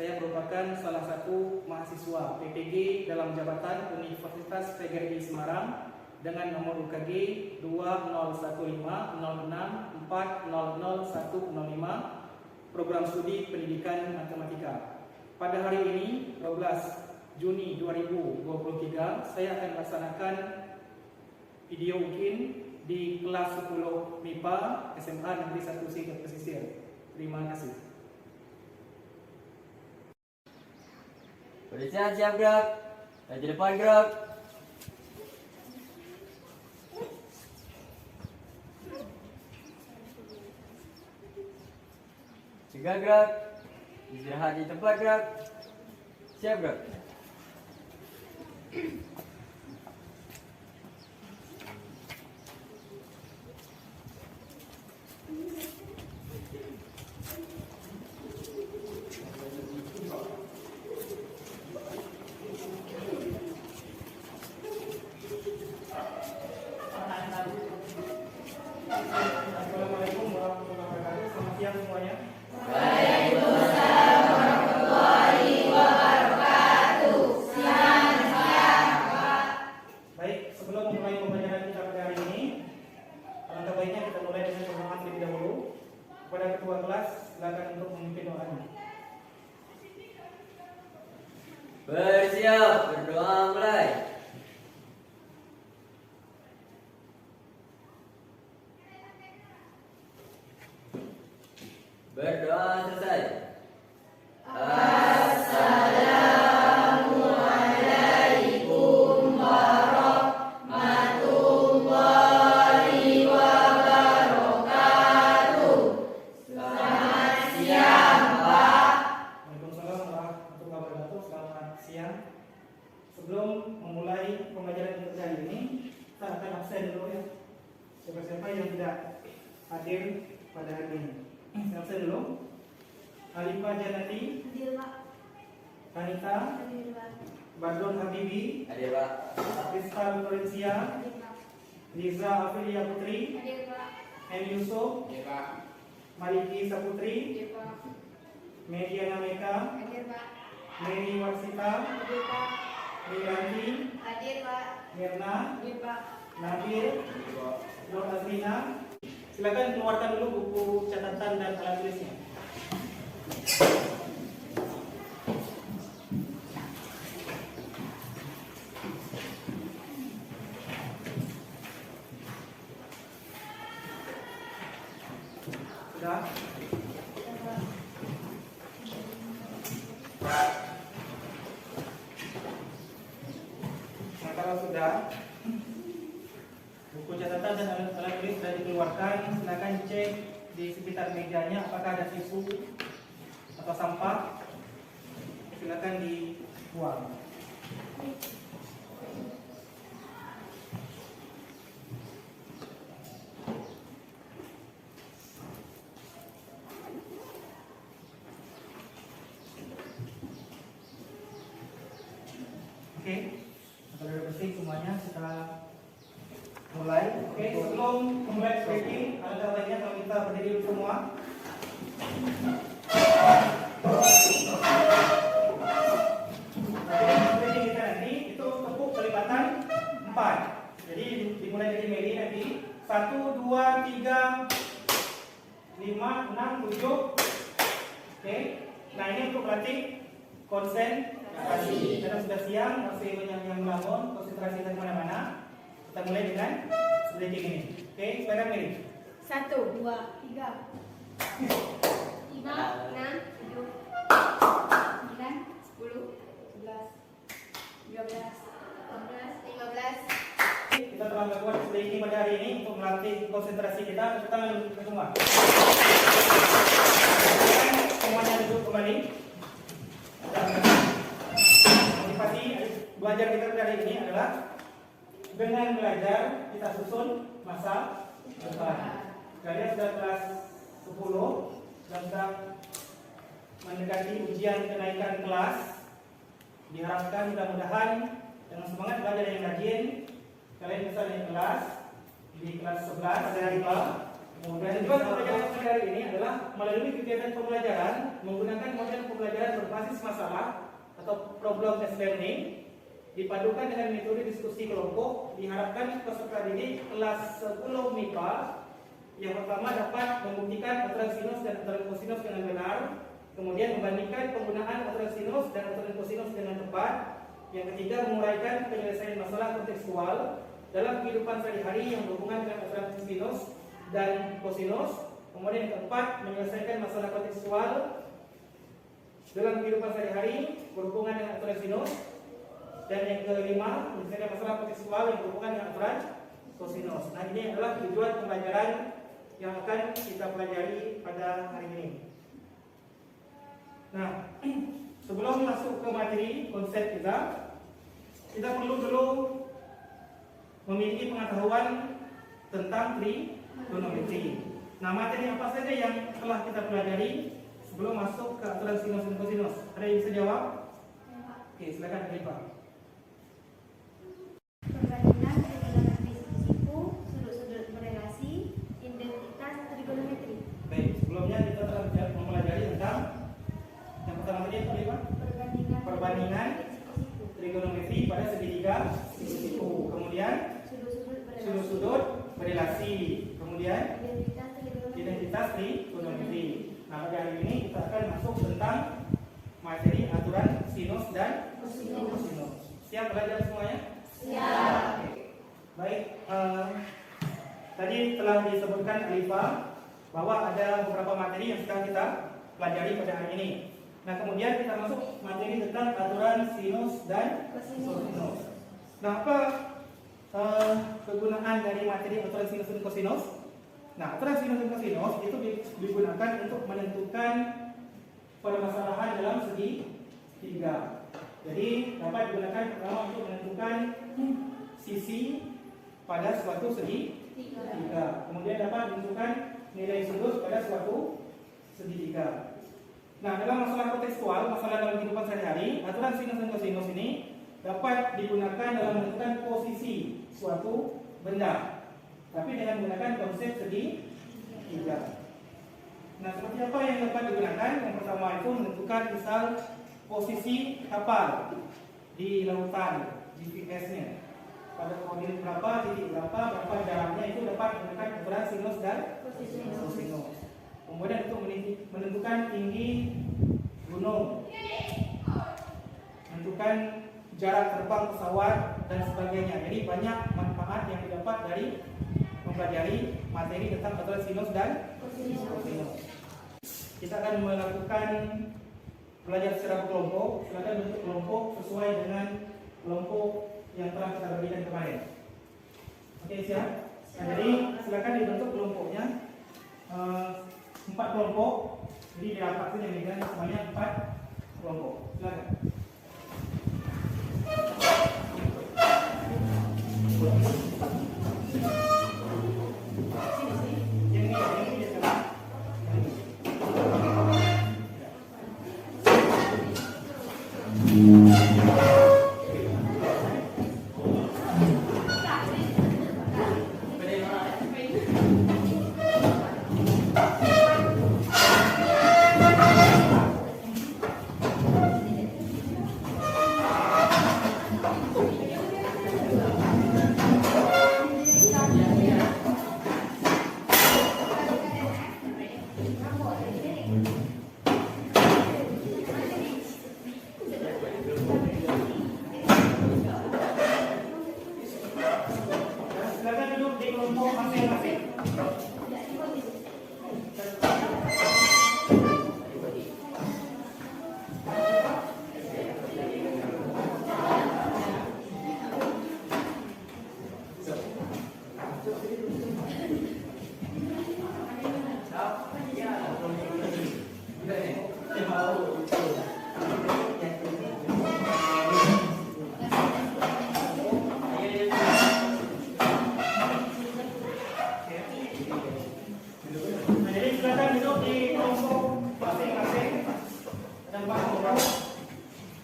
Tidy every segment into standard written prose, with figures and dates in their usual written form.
Saya merupakan salah satu mahasiswa PPG dalam jabatan Universitas PGRI Semarang dengan nomor UKG 201506400105 program studi pendidikan matematika. Pada hari ini 12 Juni 2023 saya akan melaksanakan video UKIN di kelas 10 MIPA SMA Negeri 1 Pesisir. Terima kasih. Barisan siap gerak. Maju depan gerak. Cegah gerak. Istirahat di tempat gerak. Siap gerak. Assalamualaikum warahmatullahi wabarakatuh. Selamat siang semuanya. Waalaikumsalam warahmatullahi wabarakatuh. Siang. Baik, sebelum memulai pembelajaran kita pada hari ini, alangkah baiknya kita mulai dengan pemahaman terlebih dahulu. Kepada ketua kelas, silakan untuk memimpin doanya. Bersiap, berdoa mulai. Berdoa selesai. Assalamualaikum warahmatullahi wabarakatuh. Selamat siang, Pak. Waalaikumsalam warahmatullahi wabarakatuh. Selamat siang. Sebelum memulai pembelajaran kita hari ini, kita akan absen dulu ya. Siapa-siapa yang tidak hadir pada hari ini. Saya absen dulu. Alifah Janati, Hadir, Pak. Kanita, Hadir, Pak. Badrun Habibi, Hadir, Pak. Rizka Florencia, Hadir, Pak. Liza Afilia Putri, Hadir, Pak. M. Yusuf, Mariki Saputri, Hadir, Pak. Mediana Meka, Hadir, Pak. Mary Warsita, Hadir, Pak. Riranti, Hadir, Pak. Mirna, Hadir, Pak. Nabil, Nur Azrina. Silakan keluarkan dulu buku catatan dan alat tulisnya. Sudah? Nah, kalau sudah, buku catatan dan alat tulis sudah dikeluarkan, silakan cek di sekitar mejanya apakah ada tisu atau sampah. Silakan dibuang. Oke, kalau sudah bersih semuanya, kita mulai. Oke, sebelum memulai speaking, ada baiknya kalau kita berdiri dulu semua. Speaking kita nanti itu tepuk kelipatan 4. Jadi dimulai dari Meli nanti 1, 2, 3, 5, 6, 7. Oke, nah ini untuk melatih konsentrasi. Karena sudah siang, masih banyak yang melamun, konsentrasi kita kemana-mana. Kita mulai dengan seperti ini. Oke, sekarang Meli. 1, 2, 3, 5, 6, 7, 9, 10, 11, 12, 14, 15. Kita telah melakukan seperti ini pada hari ini untuk melatih konsentrasi kita. Kita lanjutkan semua. Semuanya duduk kembali. Motivasi belajar kita pada hari ini adalah dengan belajar kita susun masa depan. Kalian sudah kelas 10 dan sudah mendekati ujian kenaikan kelas. Diharapkan mudah-mudahan dengan semangat belajar yang rajin kalian bisa naik kelas di kelas 11 pada hari ini. Kemudian juga pembelajaran pada hari ini adalah melalui kegiatan pembelajaran menggunakan model pembelajaran berbasis atau problem based learning dipadukan dengan metode diskusi kelompok, diharapkan peserta didik kelas 10 MIPA yang pertama dapat membuktikan aturan sinus dan aturan kosinus dengan benar, kemudian membandingkan penggunaan aturan sinus dan aturan kosinus dengan tepat, yang ketiga menguraikan penyelesaian masalah kontekstual dalam kehidupan sehari-hari yang berhubungan dengan aturan sinus dan kosinus, kemudian yang keempat menyelesaikan masalah kontekstual dalam kehidupan sehari-hari berhubungan dengan aturan sinus, dan yang kelima menyelesaikan masalah kontekstual yang berhubungan dengan aturan kosinus. Nah, ini adalah tujuan pembelajaran yang akan kita pelajari pada hari ini. Nah, sebelum masuk ke materi konsep kita perlu dulu memiliki pengetahuan tentang trigonometri. Nah, materi apa saja yang telah kita pelajari sebelum masuk ke aturan sinus dan kosinus? Ada yang bisa jawab? Oke, silakan Pak. Perbandingan trigonometri siku, sudut-sudut berelasi, identitas trigonometri. Baik, sebelumnya kita telah mempelajari tentang yang pertama tadi apa Pak? Perbandingan trigonometri pada segitiga siku. Kemudian sudut-sudut berelasi. Kemudian identitas trigonometri. Nah, pada hari ini kita akan masuk tentang materi aturan sinus dan kosinus. Siap belajar semuanya? Siap. Baik, tadi telah disebutkan Alifa bahwa ada beberapa materi yang sedang kita pelajari pada hari ini. Nah, kemudian kita masuk materi tentang aturan sinus dan kosinus. Nah, apa kegunaan dari materi aturan sinus dan kosinus? Nah, aturan sinus dan kosinus itu digunakan untuk menentukan permasalahan dalam segitiga. Jadi dapat digunakan pertama untuk menentukan sisi pada suatu segitiga. Kemudian dapat menentukan nilai sudut pada suatu segitiga. Nah, dalam masalah kontekstual, masalah dalam kehidupan sehari-hari, aturan sinus dan kosinus ini dapat digunakan dalam menentukan posisi suatu benda, tapi dengan menggunakan konsep segitiga. Nah, seperti apa yang dapat digunakan? Yang pertama itu menentukan misal posisi kapal di lautan, GPS-nya. Pada koordinat berapa, titik berapa jaraknya, itu dapat menggunakan aturan sinus dan kosinus. Kemudian untuk menentukan tinggi gunung, menentukan jarak terbang pesawat dan sebagainya. Jadi banyak manfaat yang didapat dari mempelajari materi tentang aturan sinus dan kosinus. Kita akan melakukan belajar secara berkelompok. Silakan bentuk kelompok sesuai dengan kelompok yang telah kita berikan kemarin. Oke, siap? Nah, jadi silakan dibentuk kelompoknya 4 kelompok. Jadi dirapatkan yang dengan semuanya 4 kelompok. Silakan.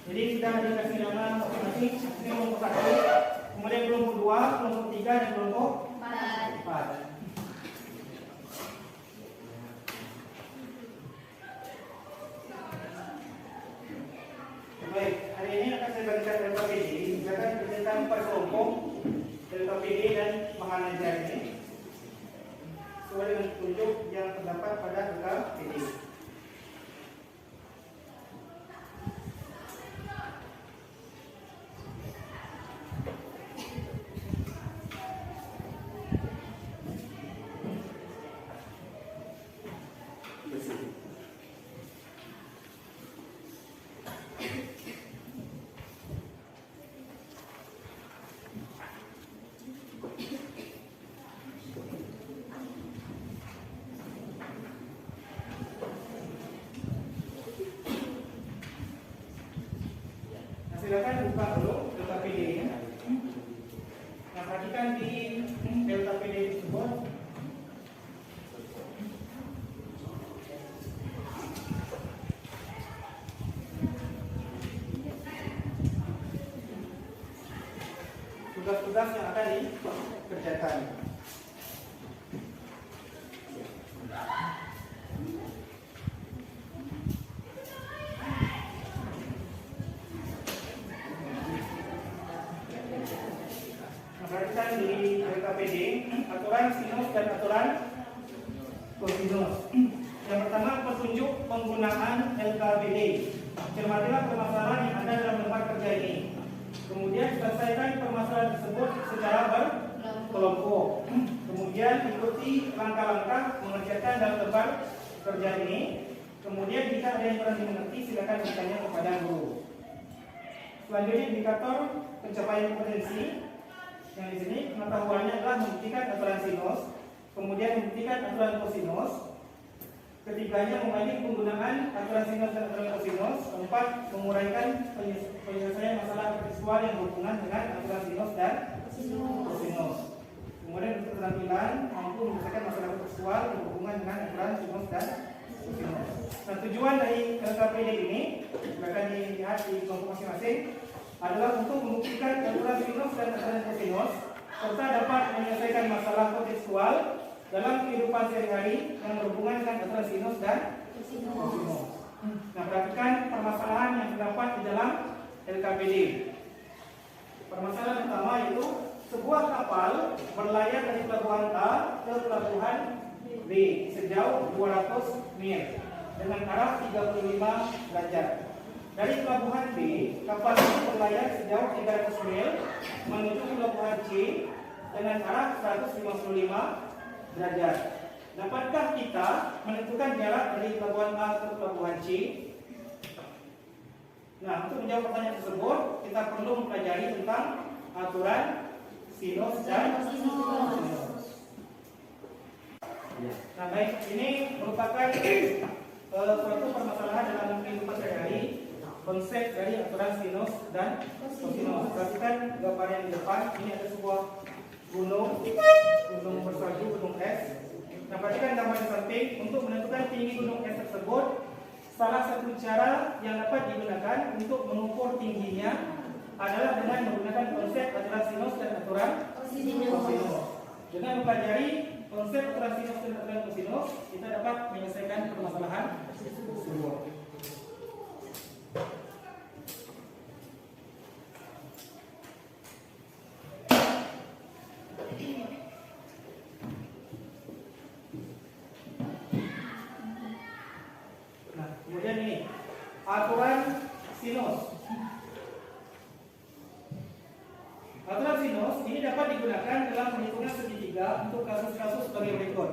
Jadi sudah dikasih nama masing-masing. Ini kelompok 1, kemudian kelompok 2, kelompok 3, dan kelompok 4. Baik. dibandingkan LKPD, misalkan berdasarkan per kelompok LKPD dan Mahanaja ini sesuai dengan petunjuk yang terdapat pada LKPD. Silakan buka dulu LKPD-nya. Nah, perhatikan di LKPD tersebut tugas-tugas yang akan dikerjakan. Perhatikan di LKPD, aturan sinus dan aturan kosinus. Yang pertama, petunjuk penggunaan LKPD. Cermatilah permasalahan yang ada dalam lembar kerja ini. Kemudian selesaikan permasalahan tersebut secara berkelompok. Kemudian ikuti langkah-langkah mengerjakan dalam lembar kerja ini. Kemudian jika ada yang kurang dimengerti, silakan bertanya kepada guru. Selanjutnya indikator pencapaian kompetensi. Yang di sini pengetahuannya adalah membuktikan aturan sinus, kemudian membuktikan aturan kosinus. Ketiganya membanding penggunaan aturan sinus dan aturan kosinus. Keempat, menguraikan penyelesaian masalah kontekstual yang berhubungan dengan aturan sinus dan kosinus. Kemudian untuk keterampilan mampu menyelesaikan masalah kontekstual yang berhubungan dengan aturan sinus dan kosinus. Nah, tujuan dari LKPD ini akan dilihat di kelompok masing-masing adalah untuk membuktikan aturan sinus dan aturan kosinus serta dapat menyelesaikan masalah kontekstual dalam kehidupan sehari-hari yang berhubungan dengan aturan sinus dan kosinus. Nah, perhatikan permasalahan yang terdapat di dalam LKPD. Permasalahan pertama yaitu sebuah kapal berlayar dari pelabuhan A ke pelabuhan B sejauh 200 mil dengan arah 35 derajat. Dari pelabuhan B, kapal itu berlayar sejauh 300 mil menuju pelabuhan C dengan arah 155 derajat. Dapatkah kita menentukan jarak dari pelabuhan A ke pelabuhan C? Nah, untuk menjawab pertanyaan tersebut, kita perlu mempelajari tentang aturan sinus dan kosinus. Nah, baik, ini merupakan suatu permasalahan dalam kehidupan sehari-hari. Konsep dari aturan sinus dan kosinus. Perhatikan gambar yang di depan. Ini ada sebuah gunung bersalju, gunung es. Nah, perhatikan gambar di samping. Untuk menentukan tinggi gunung es tersebut, salah satu cara yang dapat digunakan untuk mengukur tingginya adalah dengan menggunakan konsep aturan sinus dan aturan kosinus. Dengan mempelajari konsep aturan sinus dan aturan kosinus, kita dapat menyelesaikan permasalahan tersebut. Nah, kemudian ini aturan sinus. Aturan sinus ini dapat digunakan dalam perhitungan segitiga untuk kasus-kasus sebagai berikut.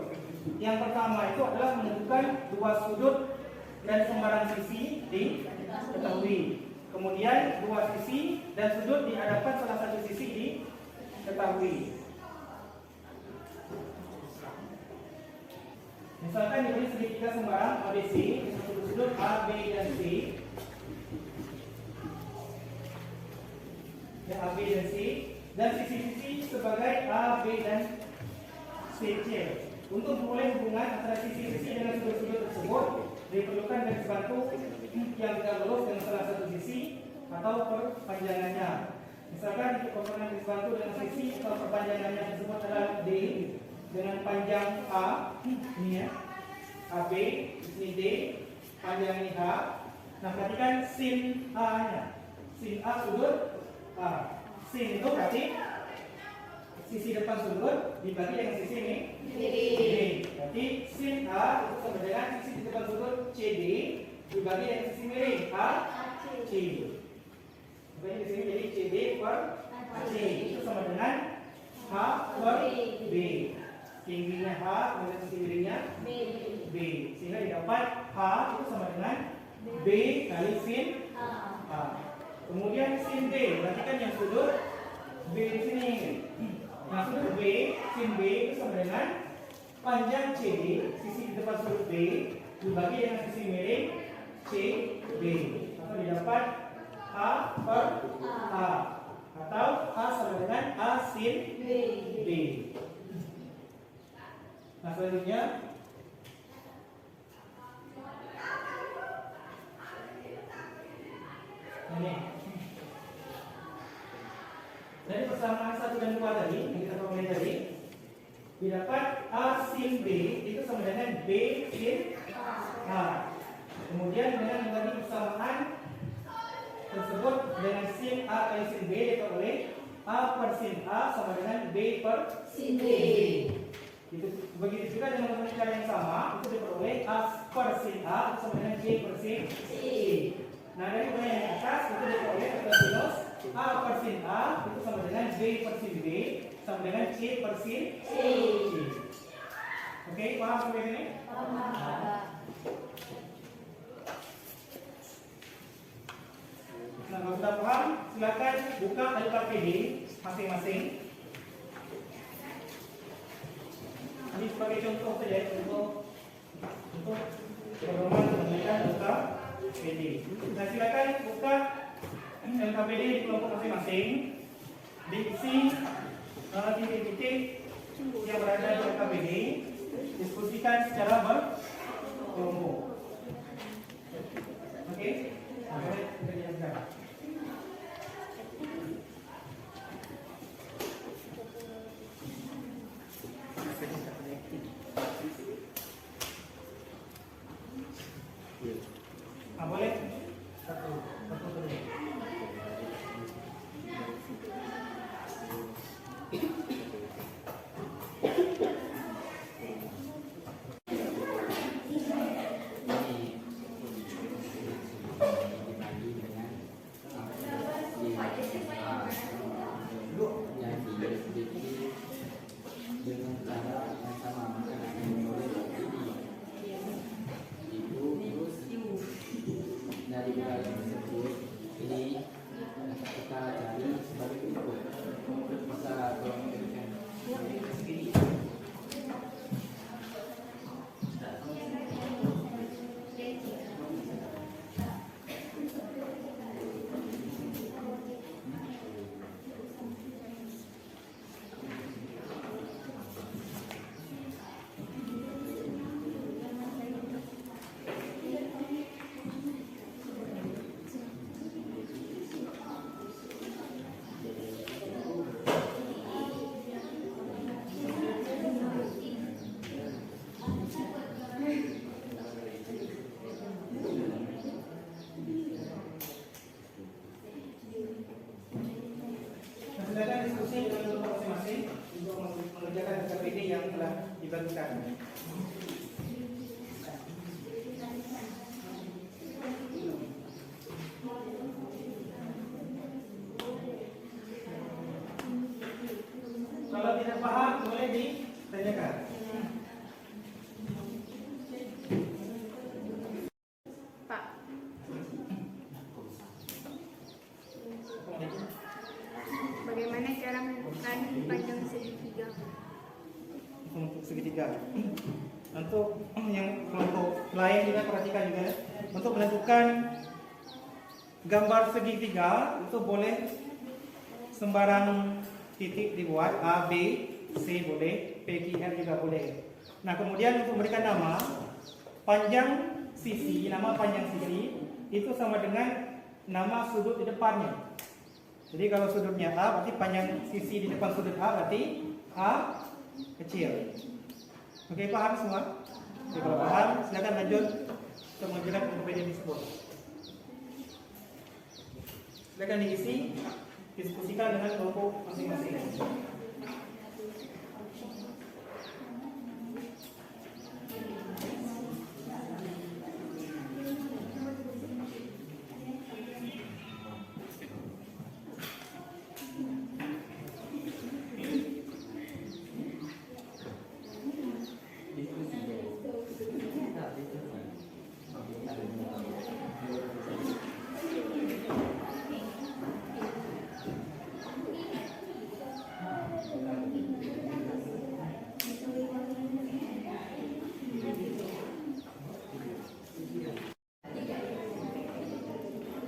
Yang pertama itu adalah menentukan dua sudut dan sembarang sisi diketahui. Kemudian dua sisi dan sudut di hadapan salah satu sisi diketahui. Misalkan diberi segitiga sembarang ABC, sudut A, B, dan C. Ya, A, B, dan C, dan sisi-sisi sebagai A, B, dan C, C. Untuk memulai hubungan antara sisi-sisi dengan sudut-sudut tersebut, diperlukan garis batu yang tidak lurus dengan salah satu sisi atau perpanjangannya. Misalkan untuk perpanjangan garis batu dengan sisi atau perpanjangannya tersebut adalah D dengan panjang A, ini ya, AB, ini D, panjang ini H. Nah, perhatikan sin A-nya. sin A sudut A. Sin itu berarti sisi depan sudut dibagi dengan sisi ini CD. Berarti sin A itu sama dengan sisi depan sudut CD dibagi dengan sisi miring AC. Jadi di sini jadi CD per AC itu sama dengan H per B. Tingginya H dengan sisi miringnya B. Sehingga didapat H itu sama dengan B kali sin A. Kemudian sin B, perhatikan yang sudut B di sini. Yang sudut B, sin B itu sama dengan panjang CD, sisi di depan sudut B dibagi dengan sisi miring CB. Maka didapat A per A. Atau A sama dengan A sin B. Nah selanjutnya ini. Dari persamaan 1 dan 2 tadi yang kita peroleh tadi didapat A sin B itu sama dengan B sin A. Kemudian dengan membagi persamaan tersebut dengan sin A kali sin B diperoleh A per sin A sama dengan B per sin B. Begitu juga dengan menggunakan cara yang sama itu diperoleh A per sin A sama dengan B per sin C. Nah dari yang atas itu diperoleh adalah sinus A per sin A itu sama dengan B per sin B sama dengan C per sin C. Oke, paham sampai sini? Nah kalau sudah paham, silakan buka LKPD masing-masing. Ini sebagai contoh saja untuk pedoman menggunakan LKPD. Nah silakan buka LKPD di kelompok masing-masing. Diisi titik-titik yang berada di LKPD diskusikan secara berkelompok. Oke? Nah, kita lihat. Boleh? Satu dulu. Silakan diskusi dengan kelompok masing-masing untuk mengerjakan LKPD yang telah dibagikan. Kalau tidak paham boleh ditanyakan. Pak, bagaimana cara menentukan panjang segitiga? Untuk segitiga. Untuk yang kelompok lain juga perhatikan juga untuk menentukan gambar segitiga itu boleh sembarang titik dibuat A, B, C boleh, P, Q, R juga boleh. Nah kemudian untuk memberikan nama panjang sisi, nama panjang sisi itu sama dengan nama sudut di depannya. Jadi kalau sudutnya A berarti panjang sisi di depan sudut A berarti A kecil. Oke, paham semua? Oke, kalau paham silakan lanjut untuk mengerjakan LKPD tersebut. Silakan diisi, diskusikan dengan kelompok masing-masing.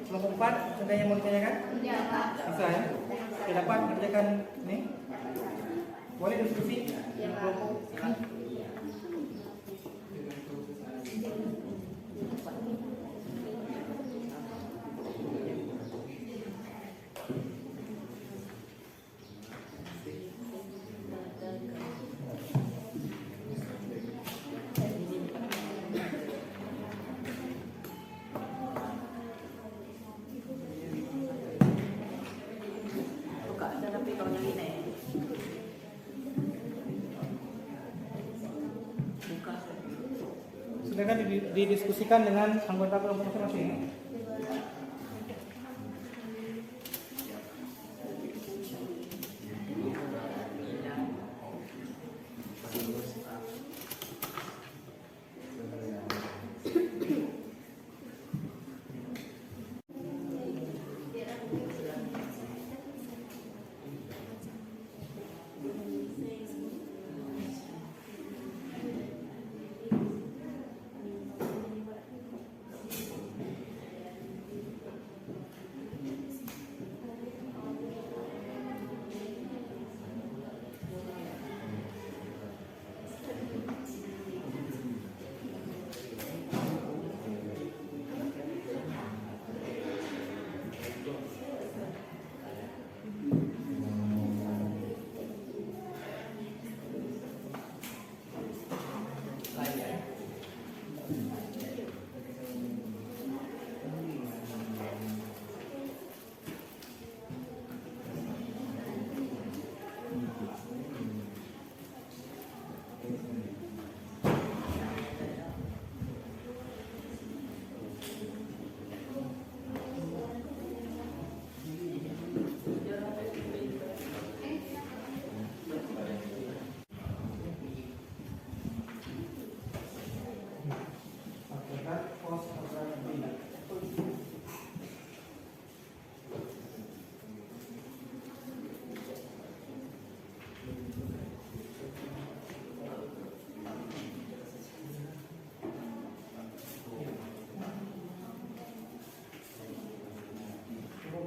Kelompok 4, ada yang mau ditanyakan? Iya, Pak. Bisa ya? Oke, dapat kerjakan ini. Boleh diskusi? Kelompok. Buka ada tapi kau yang ini. Buka. Silakan didiskusikan dengan anggota kelompok masing-masing.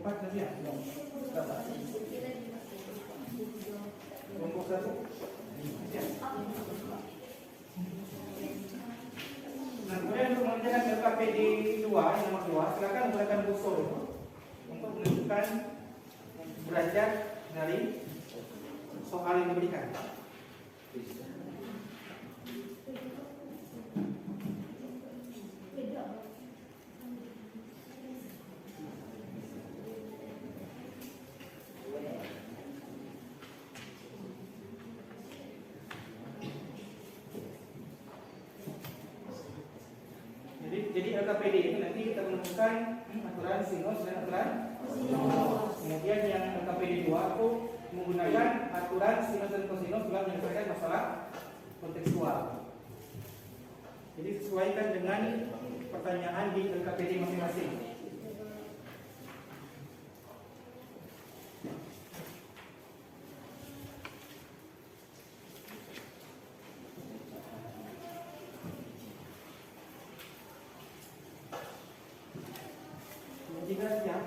Tadi ya, kelompok 1. Nah, kemudian untuk mengerjakan LKPD 2 yang nomor 2, silakan menggunakan busur untuk menentukan derajat dari soal yang diberikan. Jadi LKPD itu nanti kita menemukan aturan sinus dan aturan kosinus. Kemudian yang LKPD 2 itu menggunakan aturan sinus dan kosinus dalam menyelesaikan masalah kontekstual. Jadi sesuaikan dengan pertanyaan di LKPD masing-masing. Jika siap,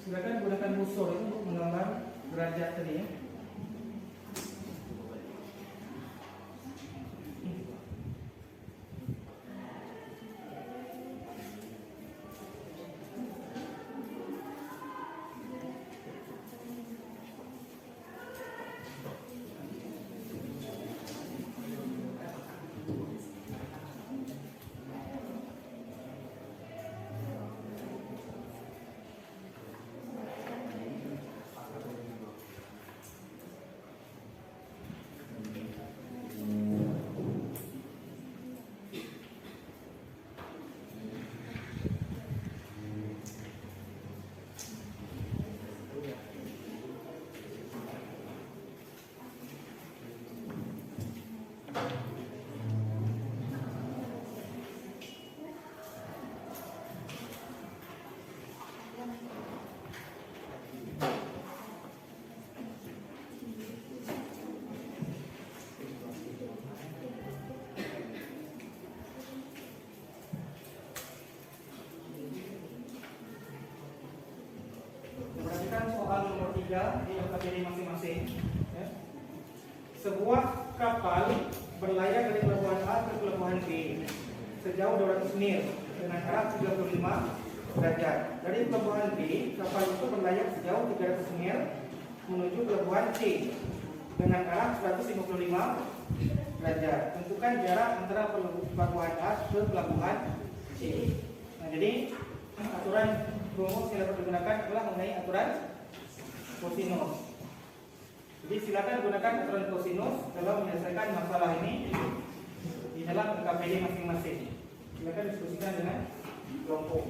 silakan gunakan busur itu untuk menggambar derajat tadi ya. Perhatikan soal nomor 3 di LKPD masing-masing. Ya. Sebuah kapal berlayar dari pelabuhan A ke pelabuhan B sejauh 200 mil dengan arah 35 derajat. Dari pelabuhan B, kapal itu berlayar sejauh 300 mil menuju pelabuhan C dengan arah 155 derajat. Tentukan jarak antara pelabuhan A ke pelabuhan C. Nah, jadi aturan rumus yang dapat digunakan adalah mengenai aturan kosinus. Jadi silakan gunakan aturan kosinus dalam menyelesaikan masalah ini di dalam LKPD masing-masing. Silakan diskusikan dengan kelompok.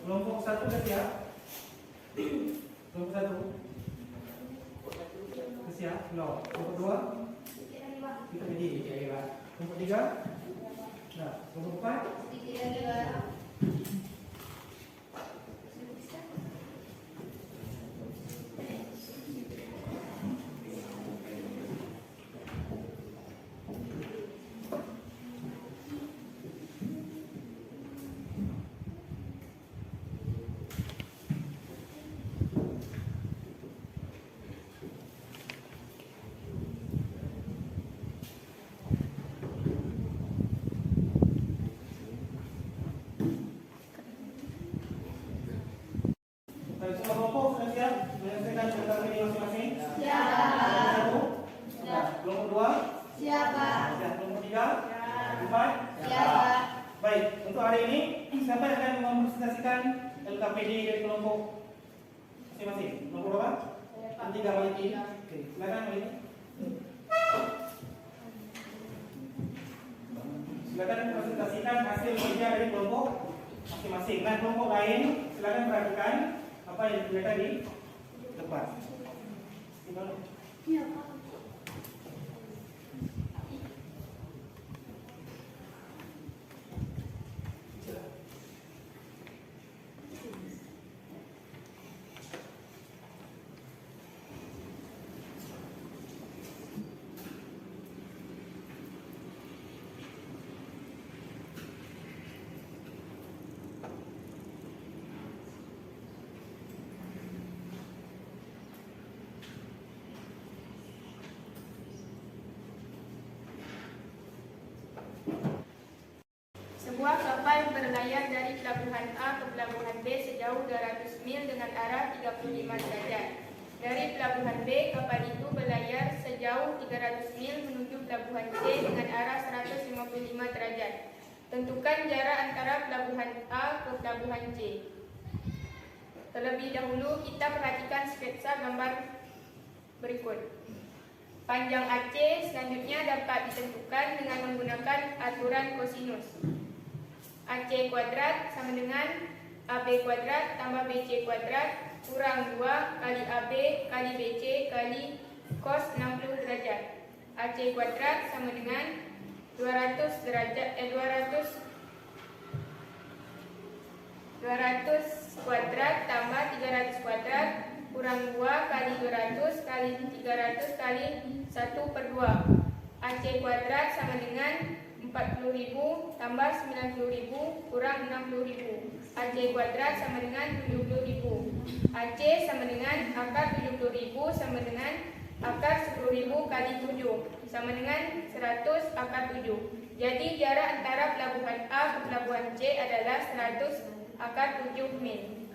Kelompok 1 sudah siap? Kelompok 1 sudah siap? No. Kelompok 2 kita berdiri. Kelompok 3 nah. Kelompok 4 semua kelompok sudah siap menyelesaikan tugas ini masing-masing? Siap. Kelompok 2? Siap. Kelompok 3? 4? Siap. Baik, untuk hari ini siapa yang akan mempresentasikan LKPD dari kelompok masing-masing? Kelompok berapa? 3 Maliki. Oke, silakan Maliki. Silakan presentasikan hasil kerja dari kelompok masing-masing. Nah, kelompok lain silakan perhatikan apa yang terlihat di depan. Iya, Pak. Sebuah kapal berlayar dari pelabuhan A ke pelabuhan B sejauh 200 mil dengan arah 35 derajat. Dari pelabuhan B, kapal itu berlayar sejauh 300 mil menuju pelabuhan C dengan arah 155 derajat. Tentukan jarak antara pelabuhan A ke pelabuhan C. Terlebih dahulu, kita perhatikan sketsa gambar berikut. Panjang AC selanjutnya dapat ditentukan dengan menggunakan aturan kosinus. AC kuadrat sama dengan AB kuadrat tambah BC kuadrat kurang 2 kali AB kali BC kali cos 60 derajat. AC kuadrat sama dengan 200 kuadrat tambah 300 kuadrat kurang 2 kali 200 kali 300 kali 1/2. AC kuadrat sama dengan 40.000 tambah 90.000 kurang 60.000. AC kuadrat sama dengan 70.000. AC sama dengan akar 70.000 sama dengan akar 10.000 kali 7 sama dengan 100 akar 7. Jadi jarak antara pelabuhan A ke pelabuhan C adalah 100 akar 7 mil.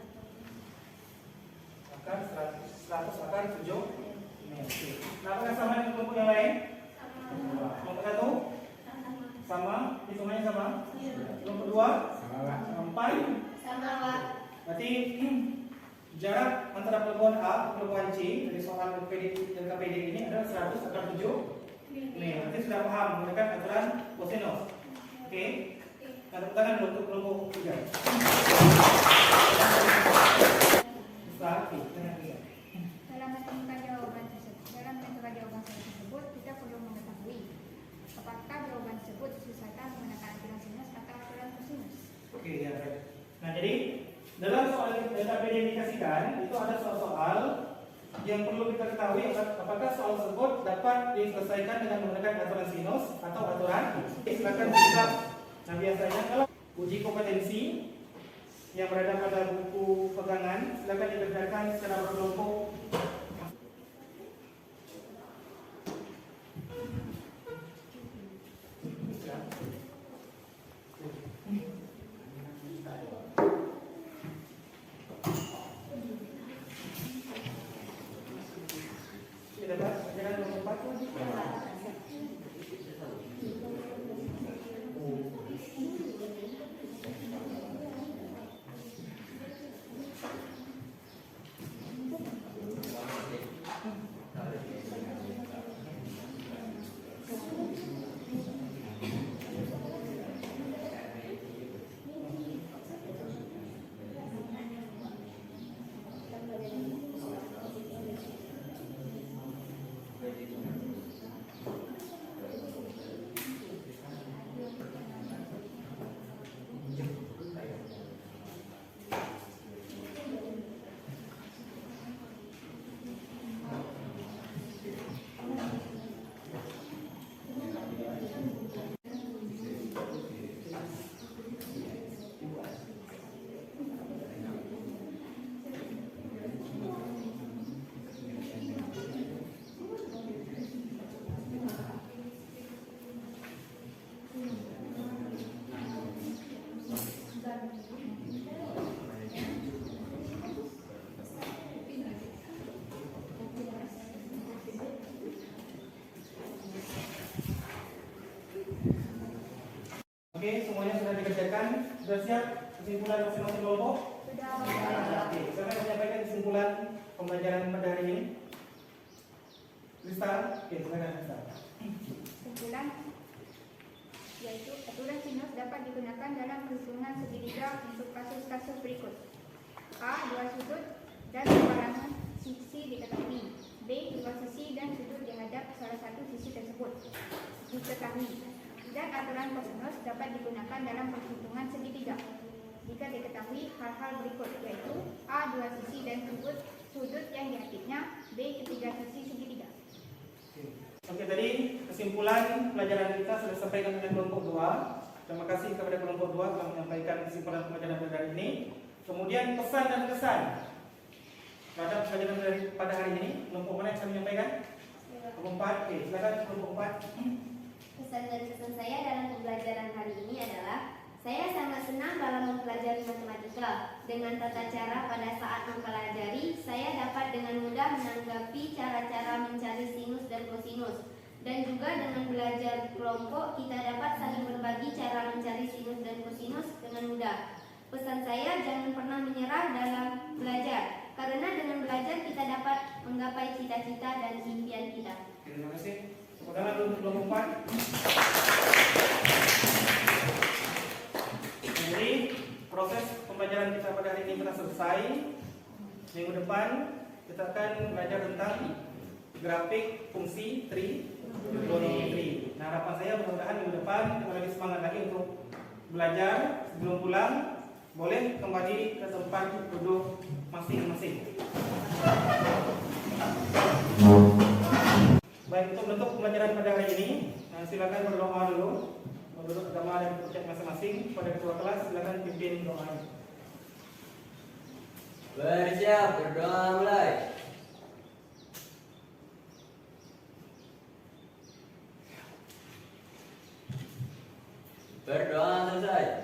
Akar 100 akar 7 mil. Nah, apakah sama dengan kelompok yang lain? Kelompok 1? Sama? Hitungannya sama? Kelompok 2? Sampai? Sama, Pak. Berarti jarak antara pelabuhan A ke pelabuhan C dari soal KPD dan KPD ini adalah 100 akar 7 mil. Nanti sudah paham menggunakan aturan kosinus. Oke? Nah, tepuk tangan untuk kelompok 3. Oke, dengan 3. Dalam menentukan jawaban tersebut, kita perlu mengetahui apakah jawaban tersebut diselesaikan menggunakan aturan sinus atau aturan kosinus. Oke, ya baik. Nah, jadi dalam soal yang KPD dikasihkan itu ada soal-soal yang perlu kita ketahui apakah soal tersebut dapat diselesaikan dengan menggunakan aturan sinus atau aturan. Silakan dilihat. Nah, biasanya kalau uji kompetensi yang berada pada buku pegangan, silakan dikerjakan secara berkelompok. Sudah dapat jalan nomor 4? Oke, semuanya sudah dikerjakan. Sudah siap kesimpulan masing-masing kelompok? Sudah. Oke, silakan menyampaikan kesimpulan pembelajaran pada hari ini. Kristal, oke, silakan Kristal. Kesimpulan yaitu aturan sinus dapat digunakan dalam perhitungan segitiga untuk kasus-kasus berikut. A. Dua sudut dan separangan sisi diketahui. B. Dua sisi dan sudut dihadap salah satu sisi tersebut diketahui. Dan aturan kosinus dapat digunakan dalam perhitungan segitiga jika diketahui hal-hal berikut, yaitu A. Dua sisi dan sudut yang dihadapnya. B. Ketiga sisi segitiga. Oke, tadi kesimpulan pelajaran kita sudah disampaikan oleh kelompok 2. Terima kasih kepada kelompok 2 telah menyampaikan kesimpulan pelajaran pada hari ini. Kemudian pesan dan kesan terhadap pelajaran pada hari ini. Kelompok mana yang saya menyampaikan? Kelompok 4. Oke, silakan kelompok 4. Pesan dan kesan saya dalam pembelajaran hari ini adalah saya sangat senang dalam mempelajari matematika. Dengan tata cara pada saat mempelajari, saya dapat dengan mudah menanggapi cara-cara mencari sinus dan kosinus. Dan juga dengan belajar kelompok, kita dapat saling berbagi cara mencari sinus dan kosinus dengan mudah. Pesan saya, jangan pernah menyerah dalam belajar, karena dengan belajar kita dapat menggapai cita-cita dan impian kita. Terima kasih. Pertama untuk kelompok 4. Jadi proses pembelajaran kita pada hari ini telah selesai. Minggu depan kita akan belajar tentang grafik fungsi trigonometri. Nah, harapan saya mudah-mudahan minggu depan kita lebih semangat lagi untuk belajar. Sebelum pulang boleh kembali ke tempat duduk masing-masing. Baik, untuk menutup pembelajaran pada hari ini, silakan berdoa dulu menurut agama dan percaya masing-masing. Pada ketua kelas silakan pimpin doa. Bersiap, berdoa mulai. Berdoa selesai.